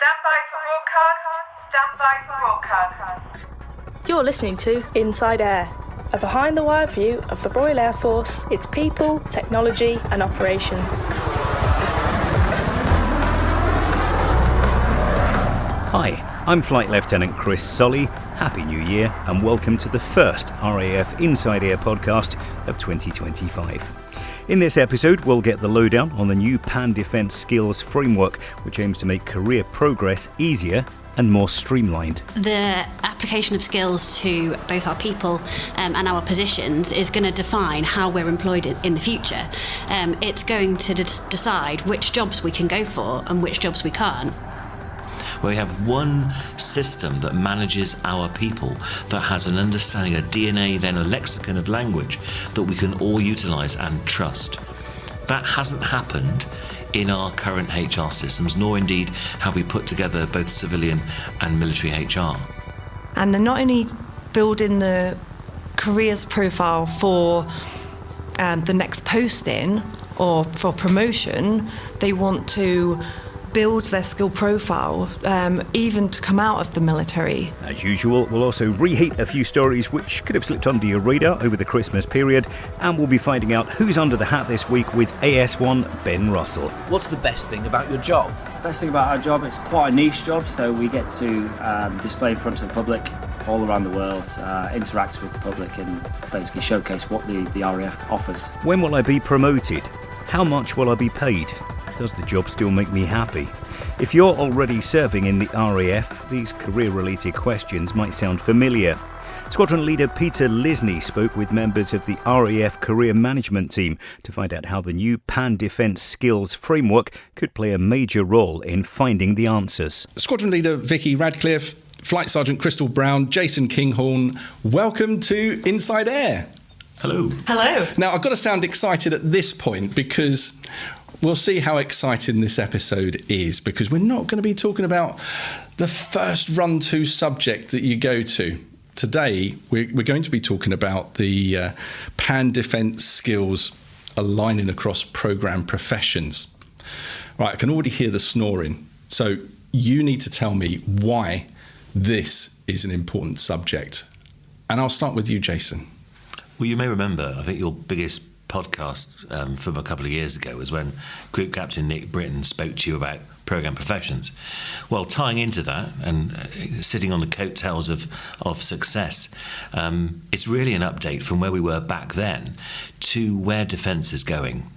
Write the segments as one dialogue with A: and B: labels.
A: Stand by for broadcast.
B: You're listening to Inside Air, a behind-the-wire view of the Royal Air Force, its people, technology and operations.
C: Hi, I'm Flight Lieutenant Chris Solly. Happy New Year and welcome to the first RAF Inside Air podcast of 2025. In this episode, we'll get the lowdown on the new Pan Defence Skills Framework, which aims to make career progress easier and more streamlined.
D: The application of skills to both our people and our positions is going to define how we're employed in the future. It's going to decide which jobs we can go for and which jobs we can't.
E: We have one system that manages our people, that has an understanding, a DNA, then a lexicon of language that we can all utilise and trust. That hasn't happened in our current HR systems, nor indeed have we put together both civilian and military HR.
F: And they're not only building the careers profile for the next posting or for promotion, they want to build their skill profile, even to come out of the military.
C: As usual, we'll also reheat a few stories which could have slipped under your radar over the Christmas period, and we'll be finding out who's under the hat this week with AS1 Ben Russell.
G: What's the best thing about your job?
H: Best thing about our job, it's quite a niche job, so we get to display in front of the public all around the world, interact with the public and basically showcase what the RAF offers.
C: When will I be promoted? How much will I be paid? Does the job still make me happy? If you're already serving in the RAF, these career-related questions might sound familiar. Squadron Leader Peter Lisney spoke with members of the RAF Career Management Team to find out how the new Pan Defence Skills Framework could play a major role in finding the answers.
I: Squadron Leader Vicky Radcliffe, Flight Sergeant Crystal Brown, Jason Kinghorn, welcome to Inside Air.
E: Hello.
F: Hello.
I: Now, I've got to sound excited at this point because we'll see how exciting this episode is, because we're not going to be talking about the first run-to subject that you go to. Today, we're going to be talking about the Pan Defence skills aligning across programme professions. Right, I can already hear the snoring. So you need to tell me why this is an important subject. And I'll start with you, Jason.
E: Well, you may remember, I think your biggest podcast from a couple of years ago was when Group Captain Nick Britton spoke to you about programme professions. Well, tying into that and sitting on the coattails of success, it's really an update from where we were back then to where defence is going.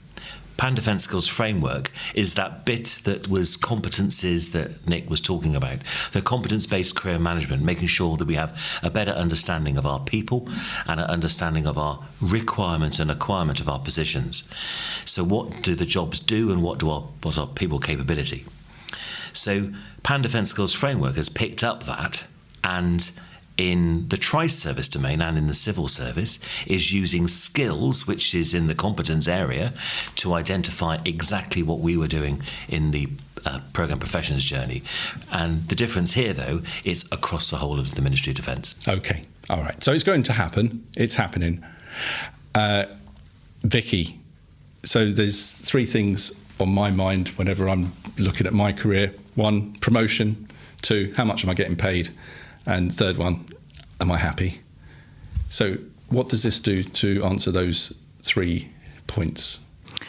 E: Pan Defence Skills Framework is that bit that was competencies that Nick was talking about. The competence-based career management, making sure that we have a better understanding of our people and an understanding of our requirements and acquirement of our positions. So what do the jobs do and what's our people capability? So Pan Defence Skills Framework has picked up that, and in the tri-service domain and in the civil service is using skills, which is in the competence area, to identify exactly what we were doing in the programme professions journey. And the difference here, though, is across the whole of the Ministry of Defence.
I: Okay, all right. So it's going to happen. It's happening. Vicky, so there's three things on my mind whenever I'm looking at my career. One, promotion. Two, how much am I getting paid? And third one, am I happy? So what does this do to answer those 3 points?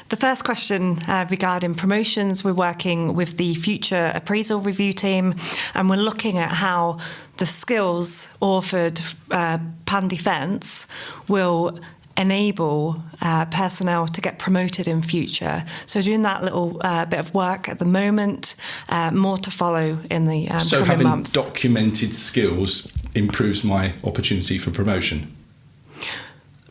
F: The first question regarding promotions, we're working with the Future Appraisal Review team, and we're looking at how the skills offered Pan Defence will enable personnel to get promoted in future. So doing that little bit of work at the moment, more to follow in the
I: so
F: coming months.
I: So having documented skills improves my opportunity for promotion?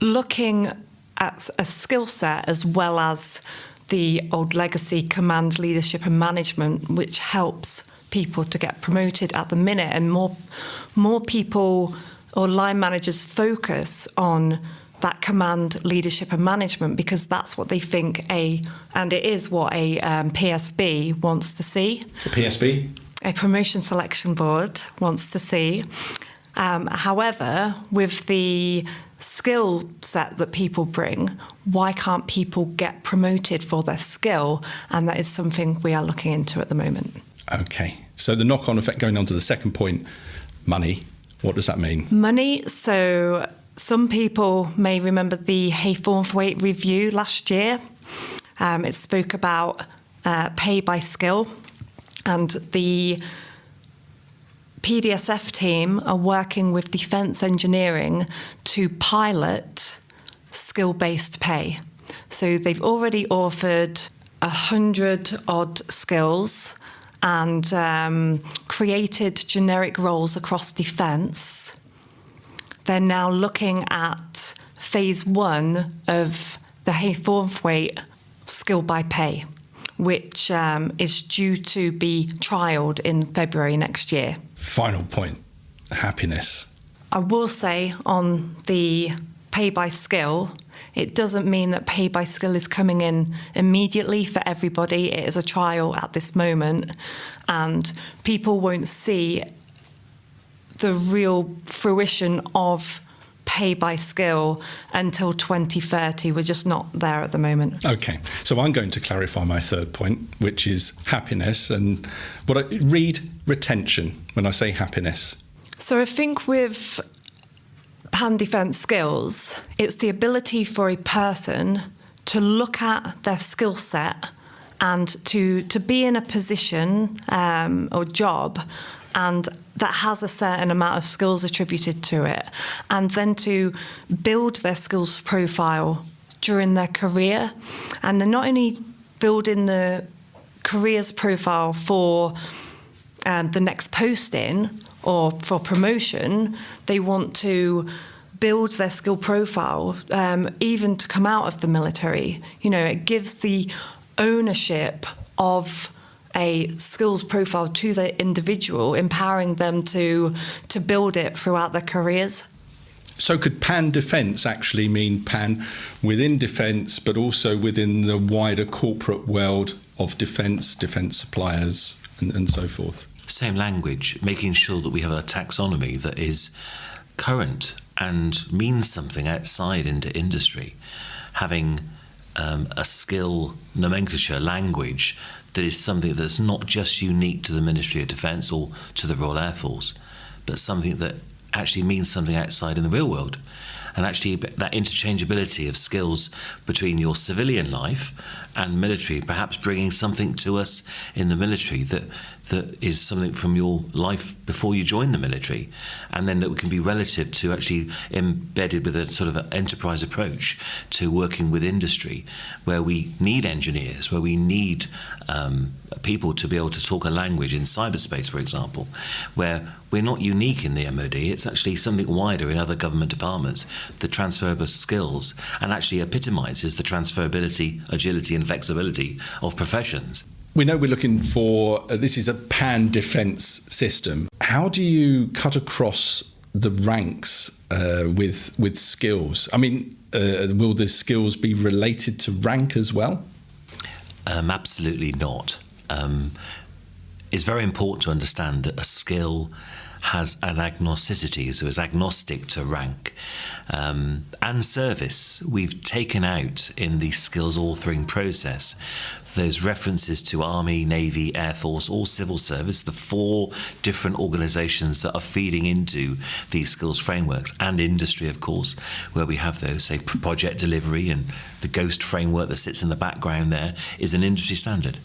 F: Looking at a skill set as well as the old legacy command, leadership and management, which helps people to get promoted at the minute, and more people or line managers focus on that command, leadership and management, because that's what they think and it is what a PSB wants to see.
I: A PSB?
F: A promotion selection board wants to see. However, with the skill set that people bring, why can't people get promoted for their skill? And that is something we are looking into at the moment.
I: Okay. So the knock-on effect, going on to the second point, money. What does that mean?
F: Money. So some people may remember the Haythornthwaite review last year. It spoke about pay by skill, and the PDSF team are working with Defence Engineering to pilot skill-based pay. So they've already offered 100 odd skills and created generic roles across defence. They're now looking at phase 1 of the Haythornthwaite skill by pay, which is due to be trialled in February next year.
I: Final point, happiness.
F: I will say on the pay by skill, it doesn't mean that pay by skill is coming in immediately for everybody. It is a trial at this moment, and people won't see the real fruition of pay by skill until 2030. We're just not there at the moment.
I: Okay, so I'm going to clarify my third point, which is happiness, and what I read retention when I say happiness.
F: So I think with pan defence skills, it's the ability for a person to look at their skill set and to be in a position or job and that has a certain amount of skills attributed to it, and then to build their skills profile during their career. And they're not only building the careers profile for the next posting or for promotion, they want to build their skill profile even to come out of the military. You know, it gives the ownership of a skills profile to the individual, empowering them to build it throughout their careers.
I: So could pan defence actually mean pan within defence, but also within the wider corporate world of defence suppliers and so forth?
E: Same language, making sure that we have a taxonomy that is current and means something outside into industry. Having a skill nomenclature language that is something that's not just unique to the Ministry of Defence or to the Royal Air Force, but something that actually means something outside in the real world. And actually that interchangeability of skills between your civilian life and military, perhaps bringing something to us in the military that is something from your life before you join the military, and then that can be relative to actually embedded with a sort of an enterprise approach to working with industry, where we need engineers, where we need people to be able to talk a language in cyberspace, for example, where we're not unique in the MOD, it's actually something wider in other government departments, the transferable skills, and actually epitomises the transferability, agility and flexibility of professions.
I: We know we're looking for, this is a pan-defence system. How do you cut across the ranks with skills? I mean, will the skills be related to rank as well?
E: Absolutely not. It's very important to understand that a skill has an agnosticity, so it's agnostic to rank. And service, we've taken out in the skills authoring process those references to Army, Navy, Air Force, or civil service, the 4 different organisations that are feeding into these skills frameworks, and industry, of course, where we have those, say, project delivery, and the GHOST framework that sits in the background there is an industry standard.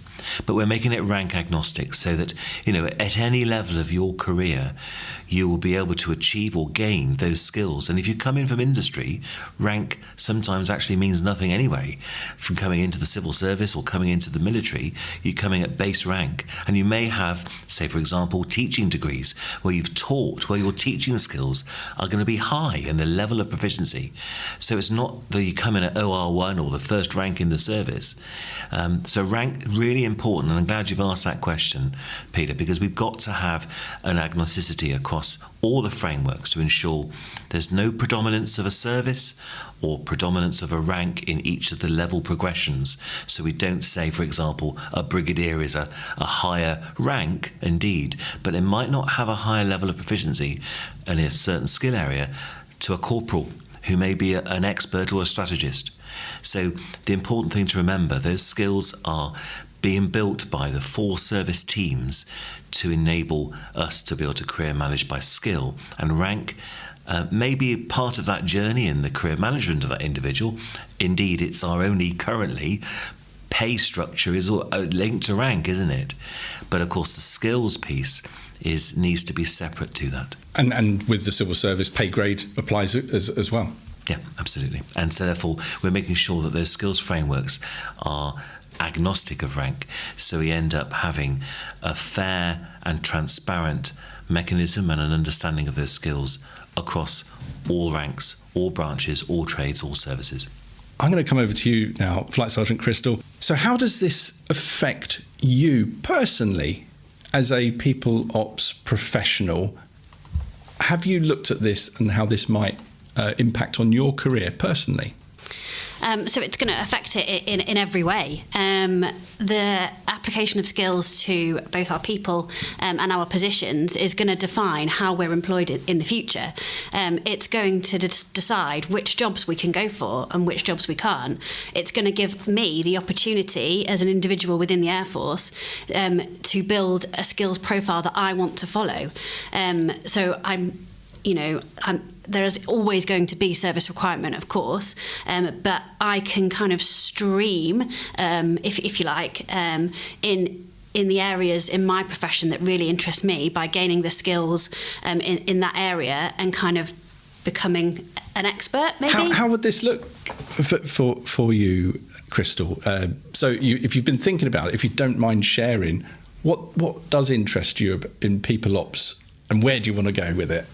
E: But we're making it rank agnostic so that, you know, at any level of your career, you will be able to achieve or gain those skills. And if you come in from industry, rank sometimes actually means nothing anyway. From coming into the civil service or coming into the military, you're coming at base rank. And you may have, say, for example, teaching degrees where you've taught, where your teaching skills are going to be high in the level of proficiency. So it's not that you come in at OR1 or the first rank in the service. So rank, really important, and I'm glad you've asked that question, Peter, because we've got to have an agnosticity across all the frameworks to ensure there's no predominance of a service or predominance of a rank in each of the level progressions. So we don't say, for example, a brigadier is a higher rank, indeed, but it might not have a higher level of proficiency in a certain skill area to a corporal who may be an expert or a strategist. So the important thing to remember, those skills are being built by the 4 service teams to enable us to be able to career manage by skill, and rank may be part of that journey in the career management of that individual. Indeed, it's our only currently pay structure is linked to rank, isn't it? But of course, the skills piece needs to be separate to that.
I: And with the civil service, pay grade applies as well.
E: Yeah, absolutely. And so therefore, we're making sure that those skills frameworks are agnostic of rank. So we end up having a fair and transparent mechanism and an understanding of those skills across all ranks, all branches, all trades, all services.
I: I'm going to come over to you now, Flight Sergeant Crystal. So how does this affect you personally as a people ops professional? Have you looked at this and how this might impact on your career personally?
D: So it's going to affect it in every way. The application of skills to both our people and our positions is going to define how we're employed in the future. It's going to decide which jobs we can go for and which jobs we can't. It's going to give me the opportunity as an individual within the Air Force to build a skills profile that I want to follow. So there is always going to be service requirement, of course, but I can kind of stream, if you like, in the areas in my profession that really interest me by gaining the skills in that area and kind of becoming an expert, maybe.
I: How would this look for you, Crystal? If you've been thinking about it, if you don't mind sharing, what does interest you in people ops, and where do you want to go with it?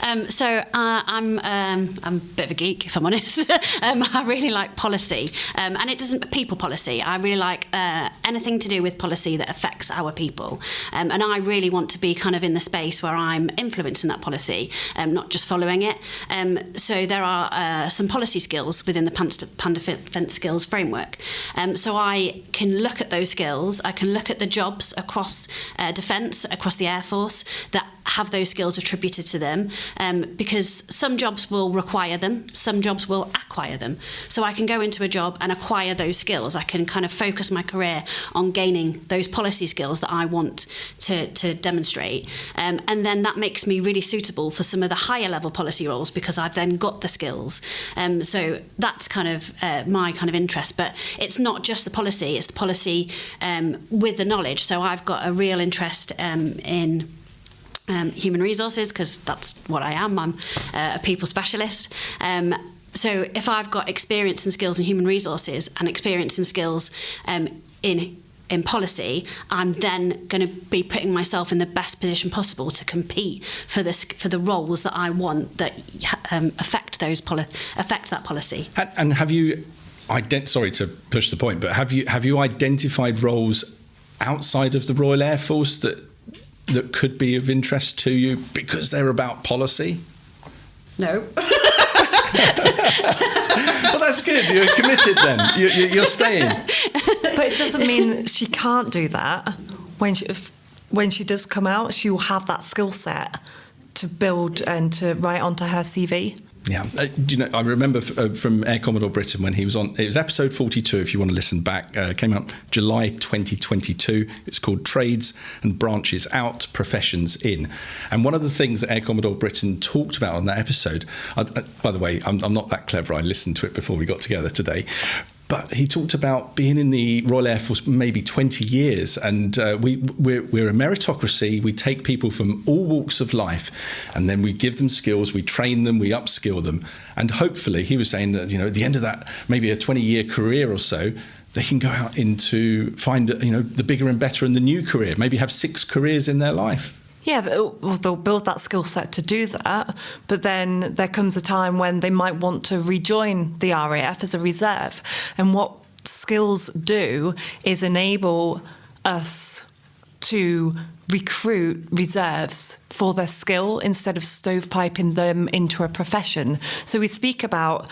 D: I'm a bit of a geek, if I'm honest. I really like policy, and it doesn't people policy. I really like anything to do with policy that affects our people, and I really want to be kind of in the space where I'm influencing that policy, not just following it. So there are some policy skills within the Pan Defence Skills Framework. So I can look at those skills. I can look at the jobs across defence, across the Air Force that have those skills attributed to them, because some jobs will require them, some jobs will acquire them. So I can go into a job and acquire those skills. I can kind of focus my career on gaining those policy skills that I want to demonstrate. And then that makes me really suitable for some of the higher level policy roles because I've then got the skills. So that's kind of my kind of interest. But it's not just the policy, it's the policy with the knowledge. So I've got a real interest in human resources, because that's what I am. I'm a people specialist. So if I've got experience and skills in human resources and experience and skills in policy, I'm then going to be putting myself in the best position possible to compete for the roles that I want that affect that policy.
I: And have you, sorry to push the point, but have you identified roles outside of the Royal Air Force that could be of interest to you because they're about policy?
D: No.
I: Well, that's good. You're committed then. You're staying.
F: But it doesn't mean she can't do that. When she does come out, she will have that skill set to build and to write onto her CV.
I: Yeah, I remember from Air Commodore Britain when he was on. It was episode 42. If you want to listen back, came out July 2022. It's called Trades and Branches Out, Professions In. And one of the things that Air Commodore Britain talked about on that episode. By the way, I'm not that clever. I listened to it before we got together today. But he talked about being in the Royal Air Force maybe 20 years, and we're a meritocracy. We take people from all walks of life, and then we give them skills, we train them, we upskill them, and hopefully, he was saying that at the end of that, maybe a 20-year career or so, they can go out into find the bigger and better in the new career. Maybe have 6 careers in their life.
F: Yeah, they'll build that skill set to do that, but then there comes a time when they might want to rejoin the RAF as a reserve. And what skills do is enable us to recruit reserves for their skill instead of stovepiping them into a profession. So we speak about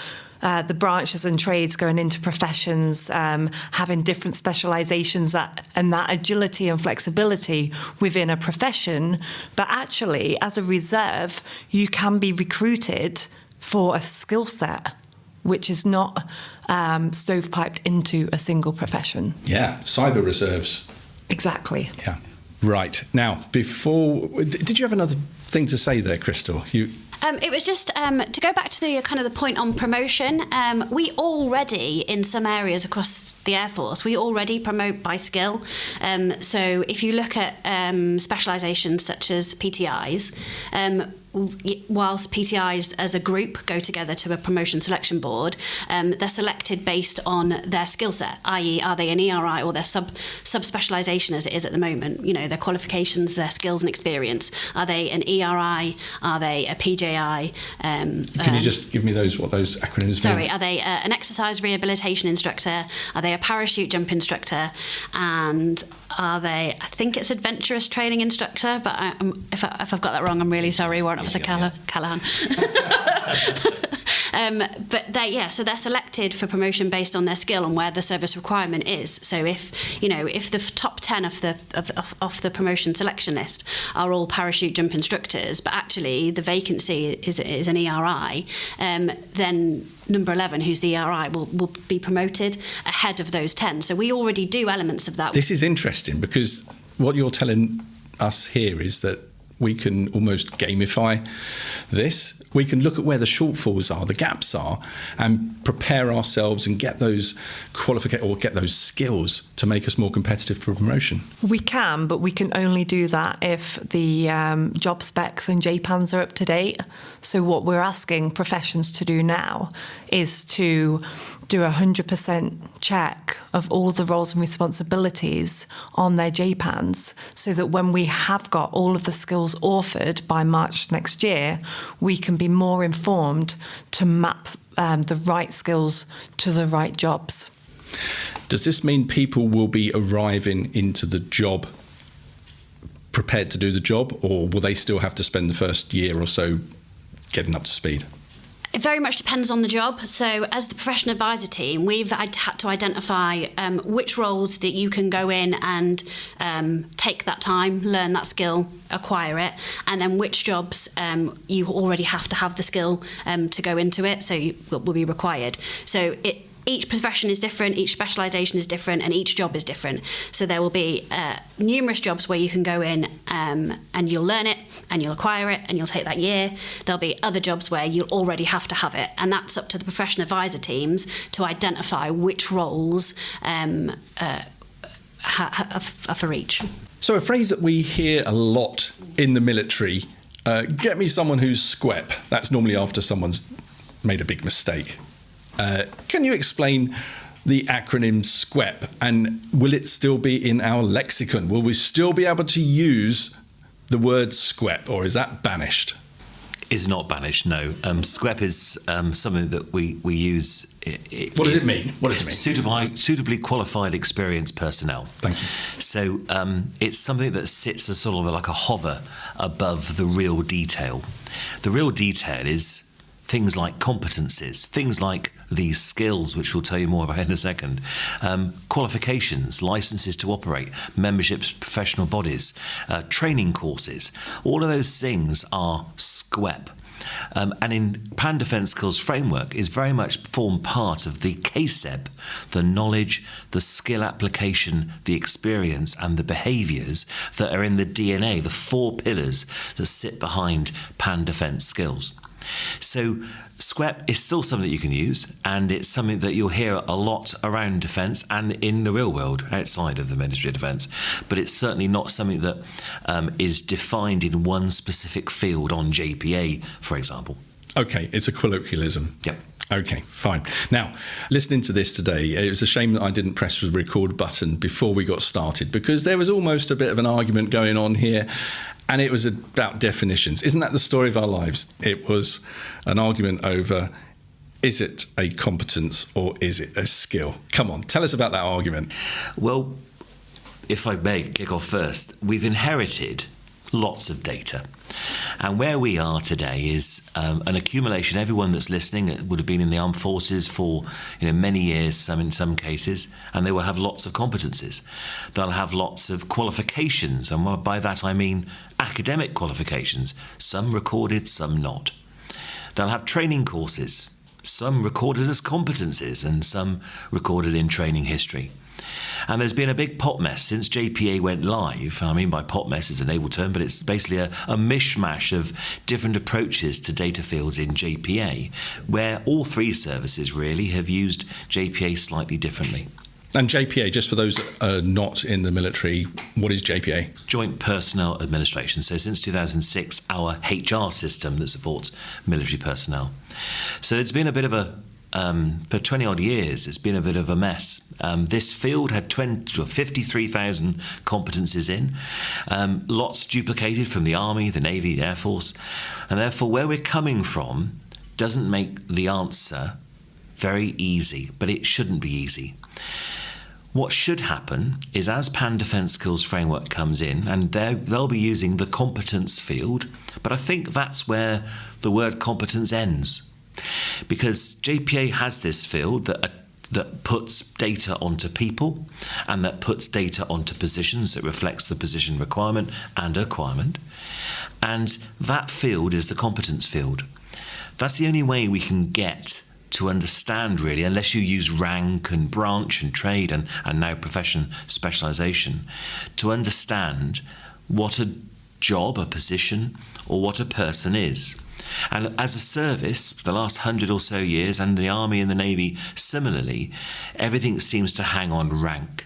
F: the branches and trades going into professions, having different specialisations and that agility and flexibility within a profession. But actually, as a reserve, you can be recruited for a skill set which is not stovepiped into a single profession.
I: Yeah, cyber reserves.
F: Exactly.
I: Yeah. Right. Now, did you have another thing to say there, Crystal?
D: It was just to go back to the kind of the point on promotion. We already, in some areas across the Air Force, we already promote by skill. So if you look at specialisations such as PTIs, whilst PTIs as a group go together to a promotion selection board, they're selected based on their skill set, i.e. are they an ERI or their sub-specialisation as it is at the moment, their qualifications, their skills and experience. Are they an ERI? Are they a PJI?
I: Can you just give me what those acronyms mean?
D: Sorry, are they an exercise rehabilitation instructor? Are they a parachute jump instructor? And are they, I think it's adventurous training instructor, but if I've got that wrong, I'm really sorry, Warrant Officer Callahan. But so they're selected for promotion based on their skill and where the service requirement is. So if the top 10 of the promotion selection list are all parachute jump instructors, but actually the vacancy is an ERI, then number 11, who's the ERI, will be promoted ahead of those 10. So we already do elements of that.
I: This is interesting because what you're telling us here is that we can almost gamify this. We can look at where the shortfalls are, the gaps are, and prepare ourselves and get those get those skills to make us more competitive for promotion.
F: We can, but we can only do that if the job specs and JPANs are up to date. So what we're asking professions to do now is to do a 100% check of all the roles and responsibilities on their JPANs, so that when we have got all of the skills authored by March next year, we can be more informed to map the right skills to the right jobs.
I: Does this mean people will be arriving into the job prepared to do the job, or will they still have to spend the first year or so getting up to speed?
D: It very much depends on the job. So as the profession advisor team, we've had to identify which roles that you can go in and take that time, learn that skill, acquire it, and then which jobs you already have to have the skill to go into it, so will be required. So each profession is different, each specialisation is different, and each job is different. So there will be numerous jobs where you can go in and you'll learn it and you'll acquire it and you'll take that year. There'll be other jobs where you'll already have to have it, and that's up to the profession advisor teams to identify which roles are for each.
I: So a phrase that we hear a lot in the military, get me someone who's SQEP. That's normally after someone's made a big mistake. Can you explain the acronym SQEP, and will it still be in our lexicon? Will we still be able to use the word SQEP, or is that banished?
E: Is not banished, no. SQEP is something that we use.
I: What does it mean? What does it mean?
E: Suitably qualified, experienced personnel.
I: Thank you.
E: So it's something that sits as sort of like a hover above the real detail. The real detail is things like competencies, things like these skills, which we'll tell you more about in a second, qualifications, licenses to operate, memberships, professional bodies, training courses. All of those things are SQEP. And in Pan Defence Skills Framework is very much form part of the KSEB, the knowledge, the skill application, the experience and the behaviours that are in the DNA, the 4 pillars that sit behind Pan Defence Skills. So SQEP is still something that you can use, and it's something that you'll hear a lot around defence and in the real world outside of the Ministry of Defence, but it's certainly not something that is defined in one specific field on JPA, for example.
I: Okay, it's a colloquialism.
E: Yep.
I: Okay, fine. Now, listening to this today, it was a shame that I didn't press the record button before we got started, because there was almost a bit of an argument going on here, and it was about definitions. Isn't that the story of our lives? It was an argument over, is it a competence or is it a skill? Come on, tell us about that argument.
E: Well, if I may kick off first, we've inherited lots of data. And where we are today is an accumulation. Everyone that's listening would have been in the armed forces for many years, in some cases, and they will have lots of competencies. They'll have lots of qualifications, and by that I mean academic qualifications, some recorded, some not. They'll have training courses, some recorded as competencies and some recorded in training history. And there's been a big pot mess since JPA went live. I mean, by pot mess is an able term, but it's basically a mishmash of different approaches to data fields in JPA, where all three services really have used JPA slightly differently.
I: And JPA, just for those that are not in the military, what is JPA? Joint
E: Personnel Administration. So since 2006, our HR system that supports military personnel. So it's been a bit of a, for 20 odd years, it's been a bit of a mess. This field had 53,000 competencies in, lots duplicated from the Army, the Navy, the Air Force. And therefore, where we're coming from doesn't make the answer very easy, but it shouldn't be easy. What should happen is as Pan Defence Skills Framework comes in, and they'll be using the competence field, but I think that's where the word competence ends. Because JPA has this field that puts data onto people and that puts data onto positions that reflects the position requirement and acquirement. And that field is the competence field. That's the only way we can get to understand, really, unless you use rank and branch and trade and now profession specialisation, to understand what a job, a position, or what a person is. And as a service, the last 100 or so years, and the Army and the Navy similarly, everything seems to hang on rank.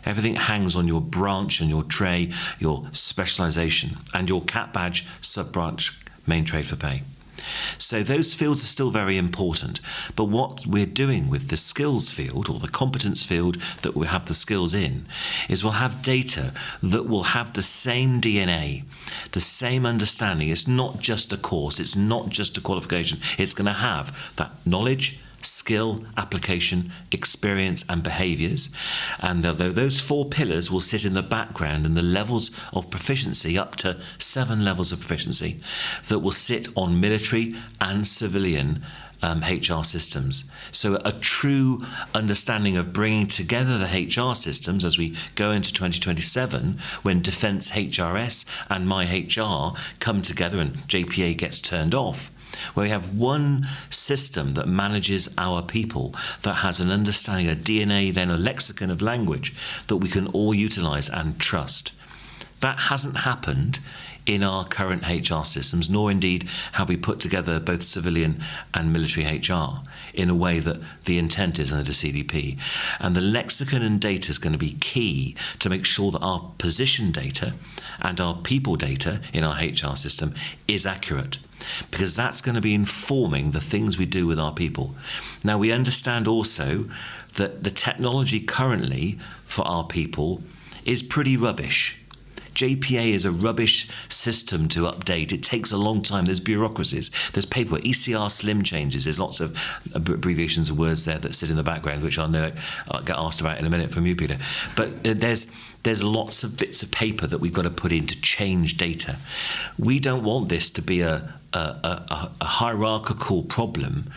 E: Everything hangs on your branch and your tray, your specialisation, and your cap badge, sub-branch, main trade for pay. So those fields are still very important. But what we're doing with the skills field, or the competence field that we have the skills in, is we'll have data that will have the same DNA, the same understanding. It's not just a course, it's not just a qualification. It's going to have that knowledge, skill, application, experience and behaviours. And although those four pillars will sit in the background and the levels of proficiency, up to 7 levels of proficiency, that will sit on military and civilian HR systems. So a true understanding of bringing together the HR systems as we go into 2027, when Defence HRS and My HR come together and JPA gets turned off, where we have one system that manages our people, that has an understanding, a DNA, then a lexicon of language that we can all utilise and trust. That hasn't happened in our current HR systems, nor indeed have we put together both civilian and military HR in a way that the intent is under the CDP. And the lexicon and data is going to be key to make sure that our position data and our people data in our HR system is accurate, because that's going to be informing the things we do with our people. Now, we understand also that the technology currently for our people is pretty rubbish. JPA is a rubbish system to update. It takes a long time. There's bureaucracies. There's paperwork. ECR slim changes. There's lots of abbreviations of words there that sit in the background, which I'll get asked about in a minute from you, Peter. But there's lots of bits of paper that we've got to put in to change data. We don't want this to be a hierarchical problem.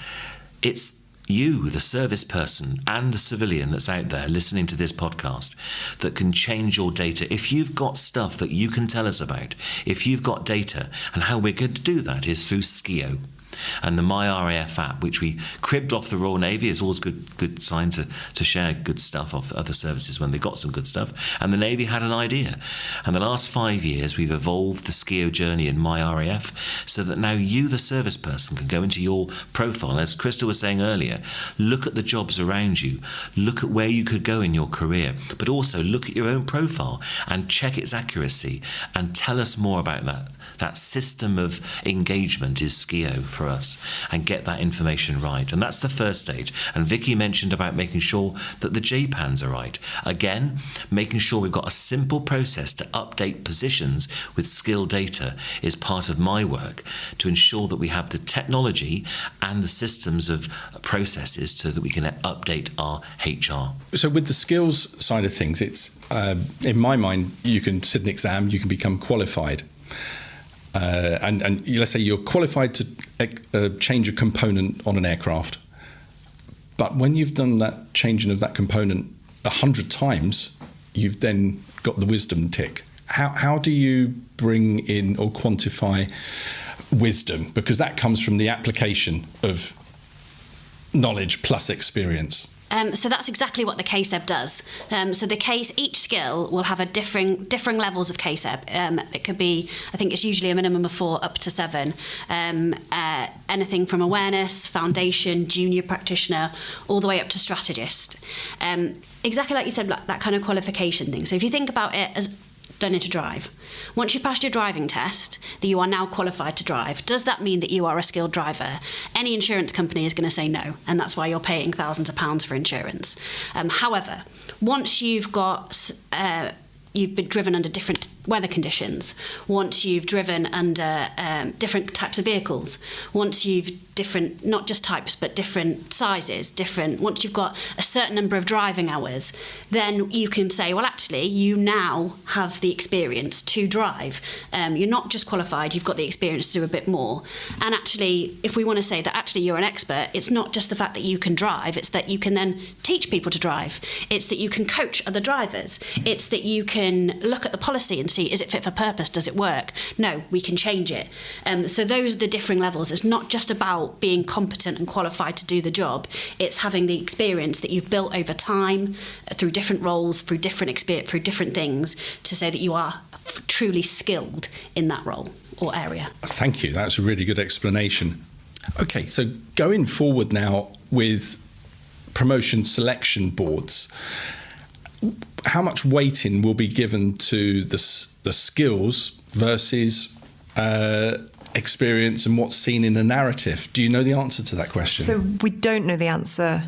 E: It's you, the service person, and the civilian that's out there listening to this podcast, that can change your data. If you've got stuff that you can tell us about, if you've got data, and how we're going to do that is through SCIO. And the MyRAF app, which we cribbed off the Royal Navy, is always good sign to share good stuff off other services when they got some good stuff. And the Navy had an idea. And the last 5 years, we've evolved the SCIO journey in MyRAF so that now you, the service person, can go into your profile. As Krista was saying earlier, look at the jobs around you, look at where you could go in your career, but also look at your own profile and check its accuracy and tell us more about that. That system of engagement is SCIO for us, and get that information right. And that's the first stage. And Vicky mentioned about making sure that the JPANs are right. Again, making sure we've got a simple process to update positions with skill data is part of my work, to ensure that we have the technology and the systems of processes so that we can update our HR.
I: So with the skills side of things, it's in my mind, you can sit an exam, you can become qualified. And let's say you're qualified to change a component on an aircraft. But when you've done that changing of that component 100 times, you've then got the wisdom tick. How do you bring in or quantify wisdom? Because that comes from the application of knowledge plus experience?
D: So that's exactly what the KSEB does. So each skill will have a differing levels of KSEB. It could be, I think it's usually a minimum of 4 up to 7. Anything from awareness, foundation, junior practitioner, all the way up to strategist. Exactly like you said, that kind of qualification thing. So if you think about it as learning to drive. Once you've passed your driving test, that you are now qualified to drive. Does that mean that you are a skilled driver? Any insurance company is going to say no, and that's why you're paying thousands of pounds for insurance. However, once you've been driven under different weather conditions, once you've driven under different types of vehicles, once you've different, not just types, but different sizes, once you've got a certain number of driving hours, then you can say, well, actually, you now have the experience to drive. You're not just qualified, you've got the experience to do a bit more. And actually, if we want to say that actually you're an expert, it's not just the fact that you can drive, it's that you can then teach people to drive. It's that you can coach other drivers. It's that you can look at the policy and see, is it fit for purpose? Does it work? No, we can change it. So those are the differing levels. It's not just about being competent and qualified to do the job. It's having the experience that you've built over time through different roles, through different experience, through different things, to say that you are truly skilled in that role or area.
I: Thank you. That's a really good explanation. Okay, so going forward now with promotion selection boards, how much weighting will be given to the skills versus experience and what's seen in a narrative? Do you know the answer to that question?
F: So we don't know the answer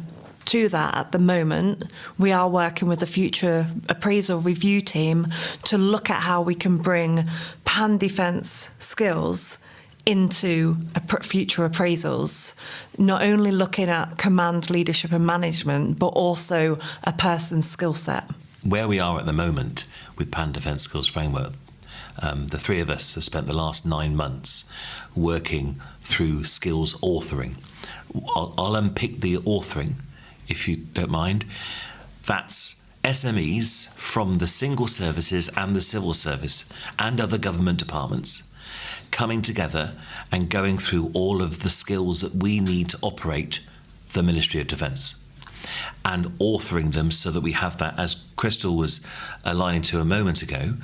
F: to that at the moment. We are working with the future appraisal review team to look at how we can bring pan-defence skills into future appraisals, not only looking at command, leadership and management, but also a person's skill set.
E: Where we are at the moment with Pan Defence Skills Framework, the three of us have spent the last 9 months working through skills authoring. I'll unpick the authoring, if you don't mind. That's SMEs from the single services and the civil service and other government departments coming together and going through all of the skills that we need to operate the Ministry of Defence, and authoring them so that we have that, as Crystal was aligning to a moment ago,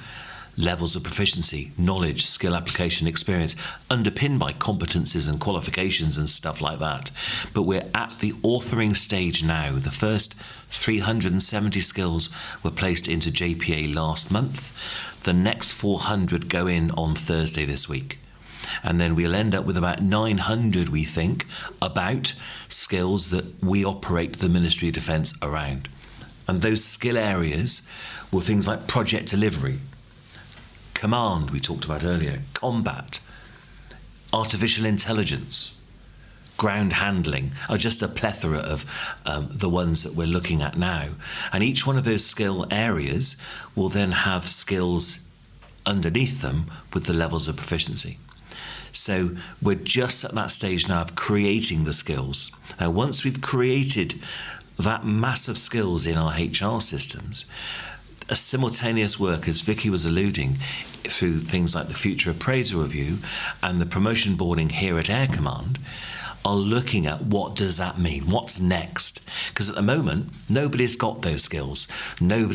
E: levels of proficiency, knowledge, skill application, experience, underpinned by competencies and qualifications and stuff like that. But we're at the authoring stage now. The first 370 skills were placed into JPA last month. The next 400 go in on Thursday this week. And then we'll end up with about 900, we think, about skills that we operate the Ministry of Defence around. And those skill areas were things like project delivery, command, we talked about earlier, combat, artificial intelligence, ground handling, are just a plethora of the ones that we're looking at now. And each one of those skill areas will then have skills underneath them with the levels of proficiency. So we're just at that stage now of creating the skills. Now, once we've created that mass of skills in our HR systems, a simultaneous work, as Vicky was alluding, through things like the Future Appraisal Review and the promotion boarding here at Air Command, are looking at what does that mean? What's next? Because at the moment, nobody's got those skills. No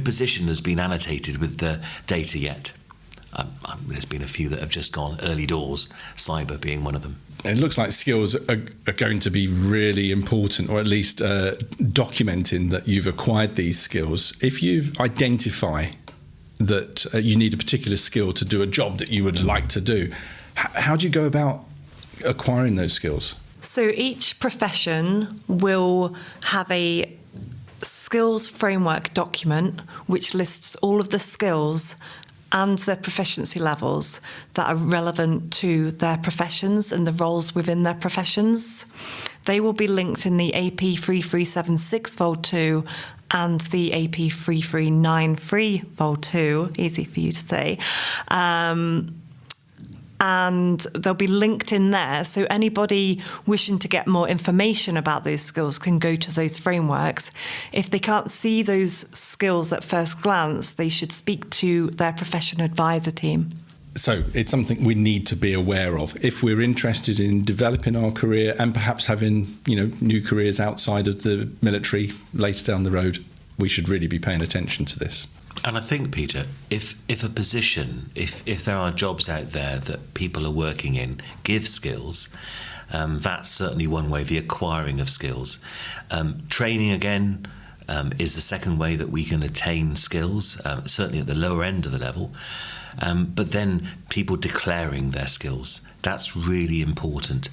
E: position has been annotated with the data yet. There's been a few that have just gone early doors, cyber being one of them.
I: It looks like skills are going to be really important, or at least documenting that you've acquired these skills. If you identify that you need a particular skill to do a job that you would like to do, how do you go about acquiring those skills?
F: So each profession will have a skills framework document which lists all of the skills and their proficiency levels that are relevant to their professions and the roles within their professions. They will be linked in the AP 3376 Vol 2 and the AP 3393 Vol 2, easy for you to say. And they'll be linked in there, so anybody wishing to get more information about those skills can go to those frameworks. If they can't see those skills at first glance, they should speak to their profession advisor team.
I: So it's something we need to be aware of if we're interested in developing our career and perhaps having, new careers outside of the military later down the road. We should really be paying attention to this.
E: And I think, Peter, if a position, if there are jobs out there that people are working in, give skills, that's certainly one way, the acquiring of skills. Training, again, is the second way that we can attain skills, certainly at the lower end of the level. But then people declaring their skills. That's really important.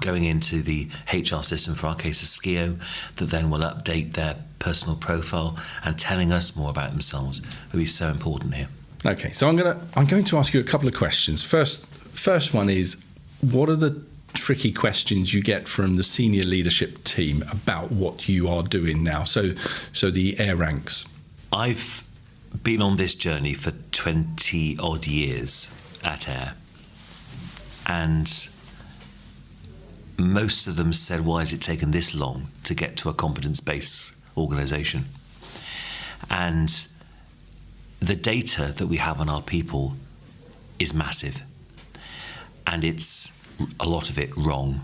E: Going into the HR system, for our case, a SKIO, that then will update their personal profile and telling us more about themselves will be so important here.
I: Okay, so I'm going to ask you a couple of questions. First one is, what are the tricky questions you get from the senior leadership team about what you are doing now? So the air ranks.
E: I've been on this journey for 20 odd years at Air, and most of them said, why has it taken this long to get to a competence-based organisation? And the data that we have on our people is massive, and it's a lot of it wrong,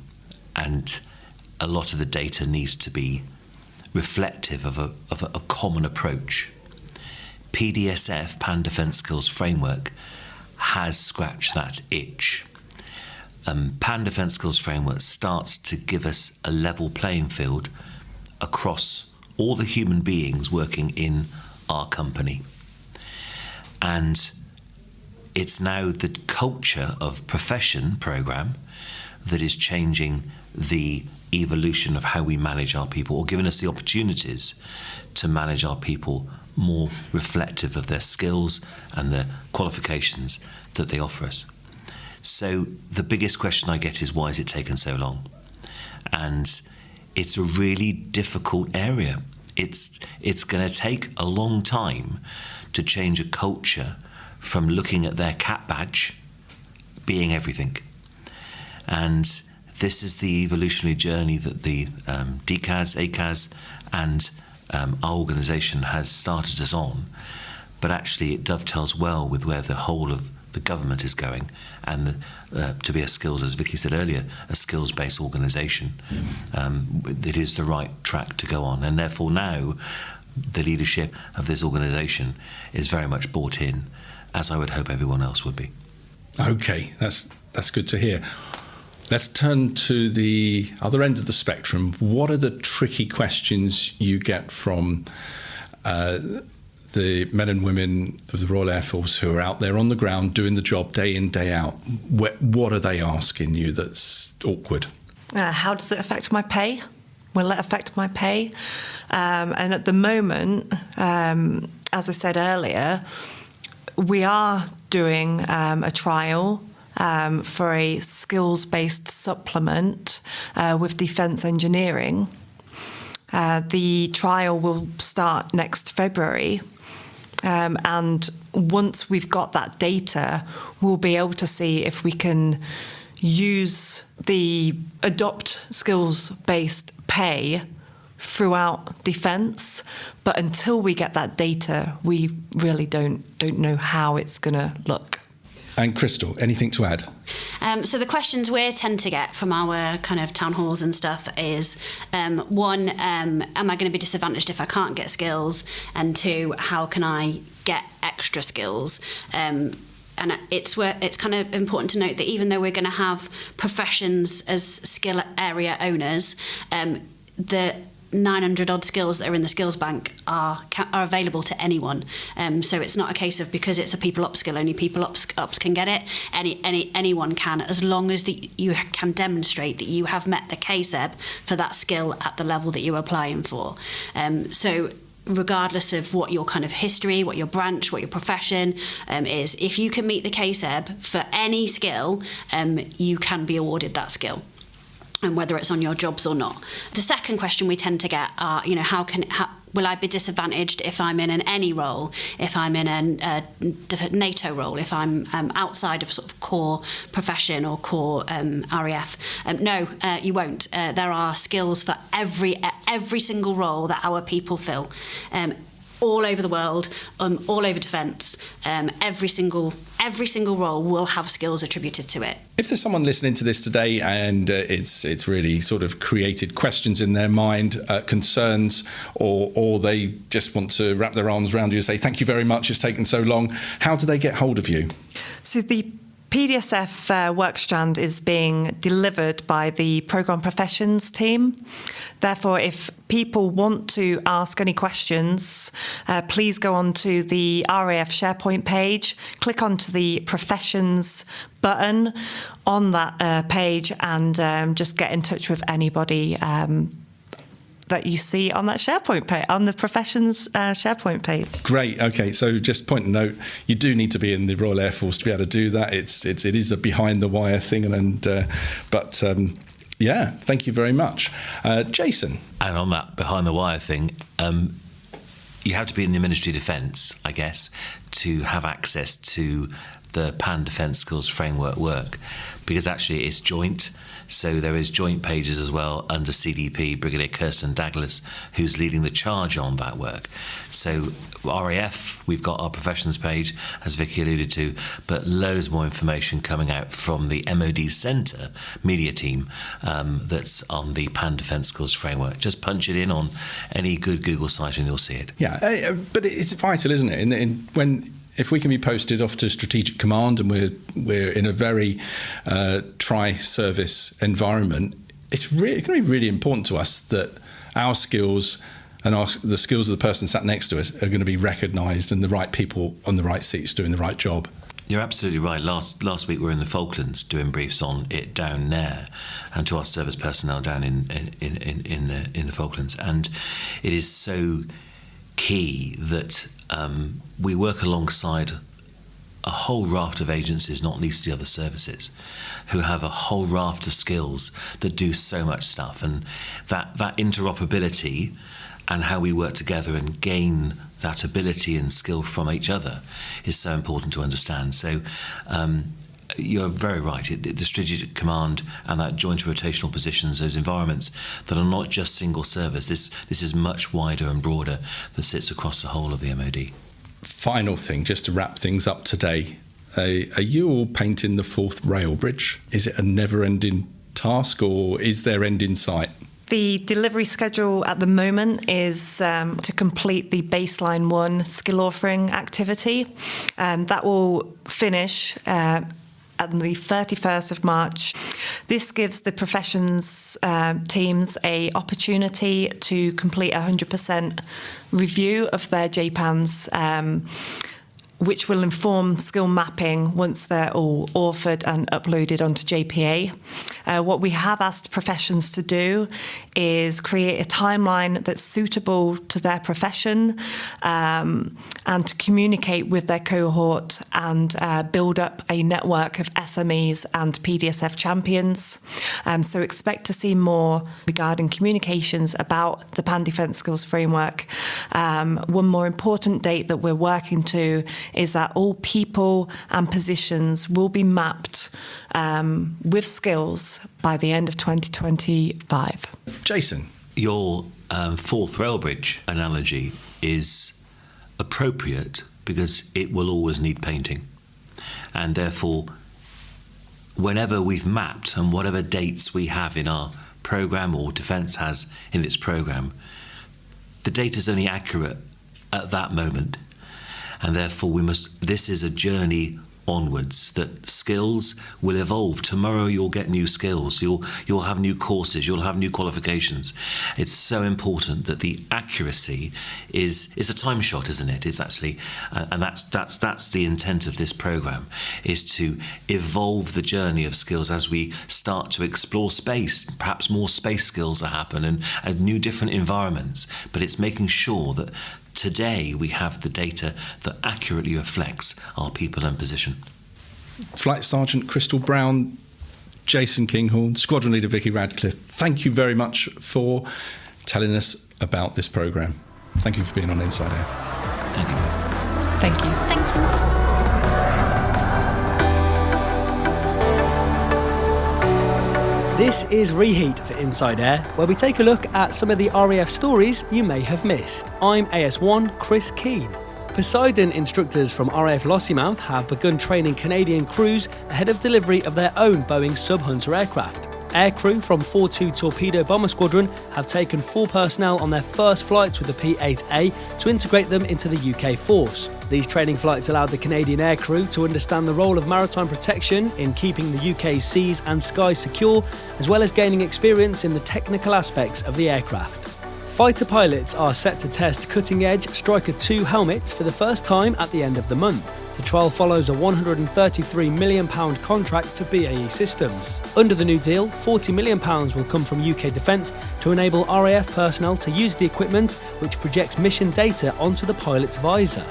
E: and a lot of the data needs to be reflective of a common approach. PDSF, Pan Defence Skills Framework, has scratched that itch. Pan Defence Skills Framework starts to give us a level playing field across all the human beings working in our company. And it's now the culture of profession programme that is changing the evolution of how we manage our people, or giving us the opportunities to manage our people more reflective of their skills and the qualifications that they offer us. So the biggest question I get is, why has it taken so long? And it's a really difficult area. It's going to take a long time to change a culture from looking at their cat badge being everything. And this is the evolutionary journey that the DCAS, ACAS and our organisation has started us on. But actually it dovetails well with where the whole of the government is going, and to be a skills, as Vicky said earlier, a skills-based organisation. It is the right track to go on, and therefore now the leadership of this organisation is very much bought in, as I would hope everyone else would be. Okay, that's good to hear. Let's turn to the other end of the spectrum. What are the tricky questions you get from the men and women of the Royal Air Force who are out there on the ground doing the job day in, day out? What are they asking you that's awkward?
F: How does it affect my pay? Will it affect my pay? And at the moment, as I said earlier, we are doing a trial for a skills-based supplement with defence engineering. The trial will start next February, and once we've got that data, we'll be able to see if we can adopt skills-based pay throughout defence. But until we get that data, we really don't know how it's going to look.
I: And Crystal, anything to add?
D: So the questions we tend to get from our kind of town halls and stuff is, one, am I going to be disadvantaged if I can't get skills? And two, how can I get extra skills? And it's kind of important to note that even though we're going to have professions as skill area owners, the 900 odd skills that are in the skills bank are available to anyone. So it's not a case of because it's a people ops skill, only people ops can get it. Anyone can, as long as you can demonstrate that you have met the KSEB for that skill at the level that you're applying for. So regardless of what your kind of history, what your branch, what your profession is, if you can meet the KSEB for any skill, you can be awarded that skill, and whether it's on your jobs or not. The second question we tend to get are, how will I be disadvantaged if I'm in any role, if I'm in a NATO role, if I'm outside of sort of core profession or core RAF? No, you won't. There are skills for every single role that our people fill. all over the world, all over defence. Every single role will have skills attributed to it.
I: If there's someone listening to this today and it's really sort of created questions in their mind, concerns, or they just want to wrap their arms around you and say, thank you very much, it's taken so long, how do they get hold of you?
F: So the PDSF work strand is being delivered by the Programme Professions team. Therefore, if people want to ask any questions, please go on to the RAF SharePoint page, click onto the Professions button on that page, and just get in touch with anybody that you see on that SharePoint page, on the Professions SharePoint page. Great.
I: Okay, so just point a note, you do need to be in the Royal Air Force to be able to do that. It is a behind the wire thing, but yeah, thank you very much, Jason.
E: And on that behind the wire thing, you have to be in the Ministry of Defence, I guess, to have access to the Pan Defence Skills Framework work, because actually it's joint. So there is joint pages as well under CDP, Brigadier Kirsten Douglas, who's leading the charge on that work. So RAF, we've got our professions page, as Vicky alluded to, but loads more information coming out from the MOD Centre media team that's on the Pan Defence Skills Framework. Just punch it in on any good Google site and you'll see it.
I: Yeah, but it's vital, isn't it? If we can be posted off to Strategic Command and we're in a very tri-service environment, it's going to be really important to us that our skills and the skills of the person sat next to us are going to be recognised and the right people on the right seats doing the right job.
E: You're absolutely right. Last week we were in the Falklands doing briefs on it down there, and to our service personnel down in the Falklands, and it is so key that we work alongside a whole raft of agencies, not least the other services, who have a whole raft of skills that do so much stuff, and that interoperability and how we work together and gain that ability and skill from each other is so important to understand. So you're very right. The Strategic Command and that joint rotational positions, those environments that are not just single service, this is much wider and broader that sits across the whole of the MOD.
I: Final thing, just to wrap things up today, are you all painting the 4th rail bridge? Is it a never-ending task, or is there end in sight?
F: The delivery schedule at the moment is to complete the Baseline 1 skill offering activity. That will finish on the 31st of March. This gives the professions teams a opportunity to complete 100% review of their JPANs, which will inform skill mapping once they're all authored and uploaded onto JPA. What we have asked professions to do is create a timeline that's suitable to their profession, and to communicate with their cohort and build up a network of SMEs and PDSF champions. So expect to see more regarding communications about the Pan Defence Skills Framework. One more important date that we're working to is that all people and positions will be mapped with skills by the end of 2025.
I: Jason?
E: Your 4th rail bridge analogy is appropriate because it will always need painting. And therefore, whenever we've mapped and whatever dates we have in our programme or Defence has in its programme, the data's only accurate at that moment. And therefore this is a journey onwards, that skills will evolve. Tomorrow you'll get new skills, you'll have new courses, you'll have new qualifications. It's so important that the accuracy is a time shot, isn't it? It's actually, and that's the intent of this programme, is to evolve the journey of skills as we start to explore space. Perhaps more space skills that happen and new different environments, but it's making sure that today we have the data that accurately reflects our people and position.
I: Flight Sergeant Crystal Brown, Jason Kinghorn, Squadron Leader Vicky Radcliffe, thank you very much for telling us about this programme. Thank you for being on Inside Air.
E: Thank you.
F: Thank you.
D: Thank you.
J: This is Reheat for Inside Air, where we take a look at some of the RAF stories you may have missed. I'm AS1 Chris Keane. Poseidon instructors from RAF Lossiemouth have begun training Canadian crews ahead of delivery of their own Boeing Sub-Hunter aircraft. Aircrew from 42 Torpedo Bomber Squadron have taken 4 personnel on their first flights with the P-8A to integrate them into the UK force. These training flights allowed the Canadian aircrew to understand the role of maritime protection in keeping the UK's seas and skies secure, as well as gaining experience in the technical aspects of the aircraft. Fighter pilots are set to test cutting-edge Striker 2 helmets for the first time at the end of the month. The trial follows a £133 million contract to BAE Systems. Under the new deal, £40 million will come from UK Defence to enable RAF personnel to use the equipment, which projects mission data onto the pilot's visor.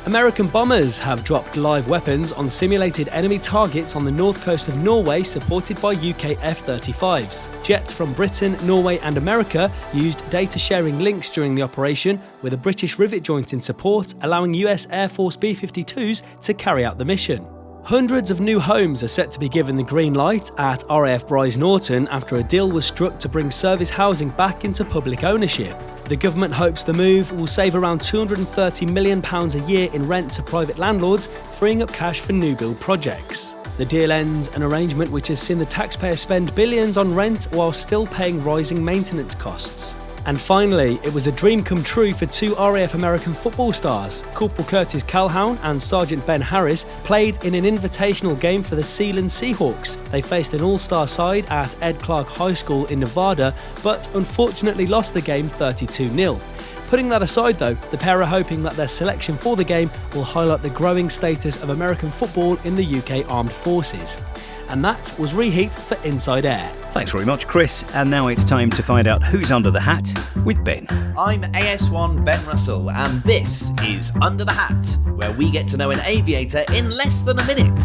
J: American bombers have dropped live weapons on simulated enemy targets on the north coast of Norway, supported by UK F-35s. Jets from Britain, Norway and America used data-sharing links during the operation, with a British rivet joint in support, allowing US Air Force B-52s to carry out the mission. Hundreds of new homes are set to be given the green light at RAF Bryce Norton after a deal was struck to bring service housing back into public ownership. The government hopes the move will save around £230 million a year in rent to private landlords, freeing up cash for new build projects. The deal ends an arrangement which has seen the taxpayer spend billions on rent while still paying rising maintenance costs. And finally, it was a dream come true for 2 RAF American football stars. Corporal Curtis Calhoun and Sergeant Ben Harris played in an invitational game for the Sealand Seahawks. They faced an all-star side at Ed Clark High School in Nevada, but unfortunately lost the game 32-0. Putting that aside though, the pair are hoping that their selection for the game will highlight the growing status of American football in the UK Armed Forces. And that was Reheat for Inside Air.
C: Thanks very much, Chris. And now it's time to find out who's under the hat with Ben.
G: I'm AS1 Ben Russell, and this is Under the Hat, where we get to know an aviator in less than a minute.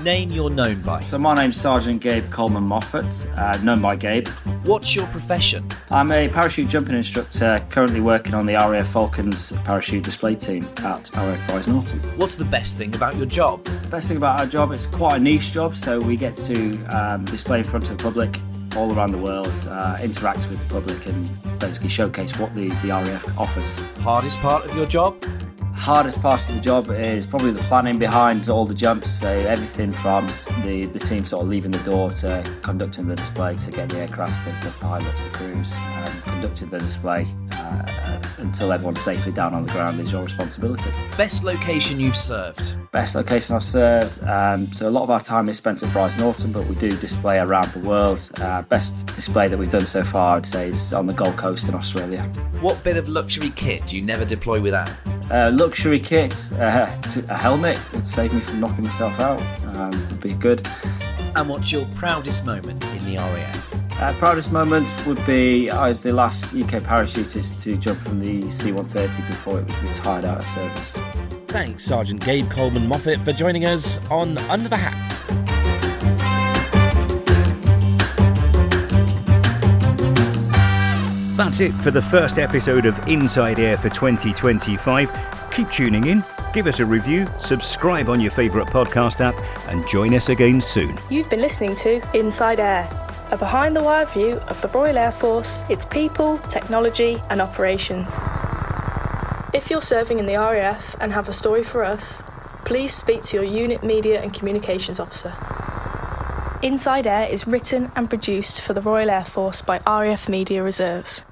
G: Name you're known by.
H: So my name's Sergeant Gabe Coleman Moffat, known by Gabe.
G: What's your profession?
H: I'm a parachute jumping instructor, currently working on the RAF Falcons parachute display team at RAF Bryce Norton.
G: What's the best thing about your job?
H: The best thing about our job, it's quite a niche job, so we get to display in front of the public all around the world, interact with the public and basically showcase what the RAF offers.
G: Hardest part of your job?
H: Hardest part of the job is probably the planning behind all the jumps, so everything from the team sort of leaving the door to conducting the display, to getting the aircraft, the pilots, the crews, conducting the display until everyone's safely down on the ground is your responsibility.
G: Best location you've served?
H: Best location I've served, so a lot of our time is spent at Bryce Norton, but we do display around the world. Best display that we've done so far, I'd say, is on the Gold Coast in Australia.
G: What bit of luxury kit do you never deploy without?
H: Luxury kit, a helmet would save me from knocking myself out, would be good.
G: And what's your proudest moment in the RAF?
H: Proudest moment would be I was the last UK parachutist to jump from the C-130 before it was retired out of service.
G: Thanks, Sergeant Gabe Coleman Moffat, for joining us on Under the Hat.
C: That's it for the first episode of Inside Air for 2025. Keep tuning in, give us a review, subscribe on your favourite podcast app, and join us again soon.
B: You've been listening to Inside Air, a behind-the-wire view of the Royal Air Force, its people, technology and operations. If you're serving in the RAF and have a story for us, please speak to your unit media and communications officer. Inside Air is written and produced for the Royal Air Force by RAF Media Reserves.